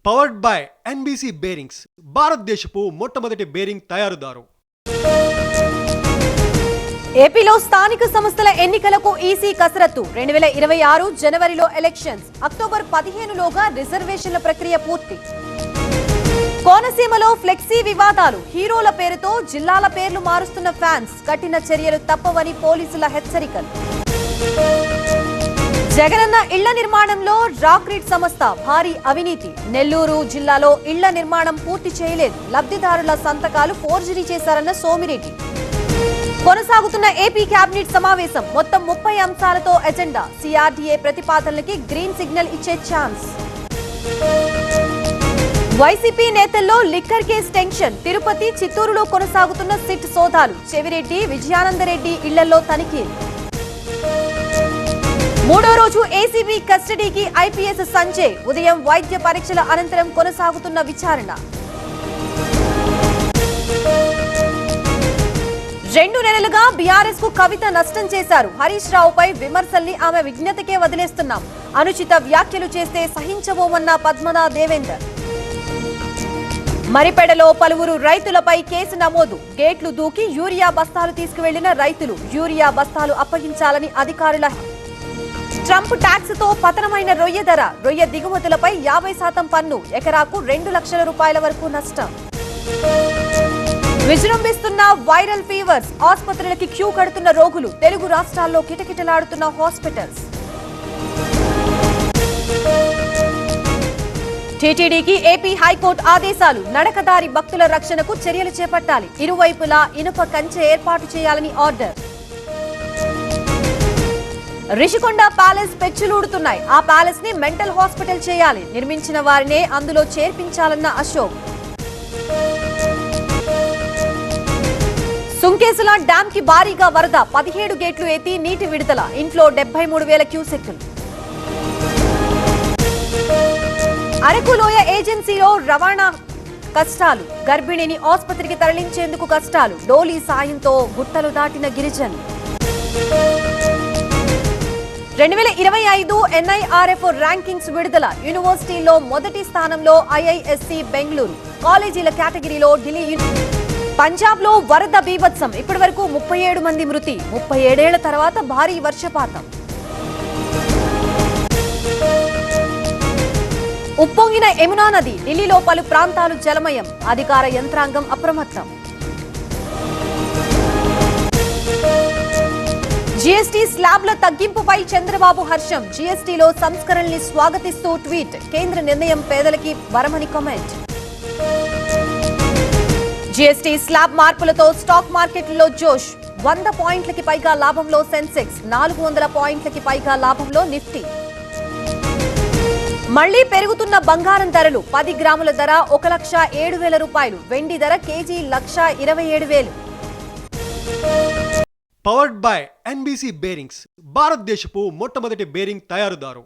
Powered by NBC bearings, భారతదేశపు మొట్టమొదటి bearing తయారుదారు. ఏపీలో స్థానిక సంస్థల ఎన్నికలకు ఈసీ కసరత్తు. 2026 జనవరిలో ఎలక్షన్స్, అక్టోబర్ 15లోగా రిజర్వేషన్ల ప్రక్రియ పూర్తి. కోనసీమలో ఫ్లెక్సీ వివాదాలు, హీరోల పేరుతో జిల్లాల పేర్లు మారుస్తున్న ఫ్యాన్స్, కఠిన చర్యలు తప్పవని పోలీసుల హెచ్చరికలు. జగనన్న ఇళ్ల నిర్మాణంలో రాక్రీడ్ సంస్థ భారీ అవినీతి. నెల్లూరు జిల్లాలో ఇళ్ల నిర్మాణం పూర్తి చేయలేదు, లబ్ధిదారుల సంతకాలు ఫోర్జరీ చేశారన్న సోమిరెడ్డి. కొనసాగుతున్న ఏపీ కేబినెట్ సమావేశం, మొత్తం 30 అంశాలతో ఎజెండా. సిఆర్డీఏ ప్రతిపాదనలకి గ్రీన్ సిగ్నల్ ఇచ్చే ఛాన్స్. వైసీపీ నేతల్లో లిక్కర్ కేసు టెన్షన్, తిరుపతి చిత్తూరులో కొనసాగుతున్న సిట్ సోదాలు. చెవిరెడ్డి విజయానందరెడ్డి ఇళ్లలో తనిఖీలు. మూడో రోజు ఏసీబీ కస్టడీకి ఐపీఎస్ సంజయ్. ఉదయం వైద్య పరీక్షల అనంతరం కొనసాగుతున్న విచారణ. 2 నెలలుగా బీఆర్ఎస్ కు కవిత నష్టం చేశారు. హరీష్ రావుపై విమర్శల్ని ఆమె విజ్ఞతకే వదిలేస్తున్నాం. అనుచిత వ్యాఖ్యలు చేస్తే సహించబోమన్న పద్మనా దేవేందర్. మరిపెడలో పలువురు రైతులపై కేసు నమోదు. గేట్లు దూకి యూరియా బస్తాలు తీసుకువెళ్లిన రైతులు, యూరియా బస్తాలు అప్పగించాలని అధికారుల. ట్రంప్ ట్యాక్స్ తో పతనమైన రొయ్య ధర, రొయ్య దిగుమతులపై 50% పన్ను, ఎకరాకు 2 లక్షల రూపాయల వరకు నష్టం. విజృంభిస్తున్న వైరల్ ఫీవర్స్, ఆసుపత్రులకి క్యూ కడుతున్న రోగులు, తెలుగు రాష్ట్రాల్లో కిటకిటలాడుతున్న హాస్పిటల్స్. టీటీడీకి ఏపీ హైకోర్టు ఆదేశాలు, నడకదారి భక్తుల రక్షణకు చర్యలు చేపట్టాలి, ఇరువైపులా ఇనుప కంచె ఏర్పాటు చేయాలని ఆర్డర్. రిషికొండ ప్యాలెస్ పెచ్చులూడుతున్నాయి, ఆ ప్యాలెస్ ని మెంటల్ హాస్పిటల్ చేయాలి, నిర్మించిన వారినే అందులో చేర్పించాలన్న అశోక్. సుంకేసుల డ్యామ్ కి భారీగా వరద, 17 గేట్లు ఎత్తి నీటి విడుదల, ఇంట్లో 73,000 క్యూసెక్కులు. అరకు లోయ ఏజెన్సీలో రవాణా కష్టాలు, గర్భిణిని ఆసుపత్రికి తరలించేందుకు కష్టాలు, డోలీ సాయంతో గుట్టలు దాటిన గిరిజనులు. 2025 ఎన్ఐఆర్ఎఫ్ ర్యాంకింగ్స్ విడుదల, యూనివర్సిటీలో మొదటి స్థానంలో ఐఐఎస్సి బెంగళూరు, కాలేజీల కేటగిరీలో ఢిల్లీ. పంజాబ్ లో వరద బీభత్సం, ఇప్పటి వరకు 37 మంది మృతి, 37 ఏళ్ల తర్వాత భారీ వర్షపాతం. ఉప్పొంగిన యమునా నది, ఢిల్లీలో పలు ప్రాంతాలు జలమయం, అధికార యంత్రాంగం అప్రమత్తం. జీఎస్టీ స్లాబ్ల తగ్గింపుపై చంద్రబాబు హర్షం, జీఎస్టీలో సంస్కరణల్ని స్వాగతిస్తూ ట్వీట్, కేంద్ర నిర్ణయం పేదలకి వరమని కామెంట్. జీఎస్టీ స్లాబ్ మార్పులతో స్టాక్ మార్కెట్లలో జోష్, 100 పాయింట్లకి పైగా లాభంలో సెన్సెక్స్, 400 పాయింట్లకి పైగా లాభంలో నిఫ్టీ. మళ్లీ పెరుగుతున్న బంగారం ధరలు, 10 గ్రాముల ధర 1,07,000 రూపాయలు, వెండి ధర KG 1,27,000. Powered by NBC bearings, భారతదేశపు మొట్టమొదటి బేరింగ్ తయారుదారు.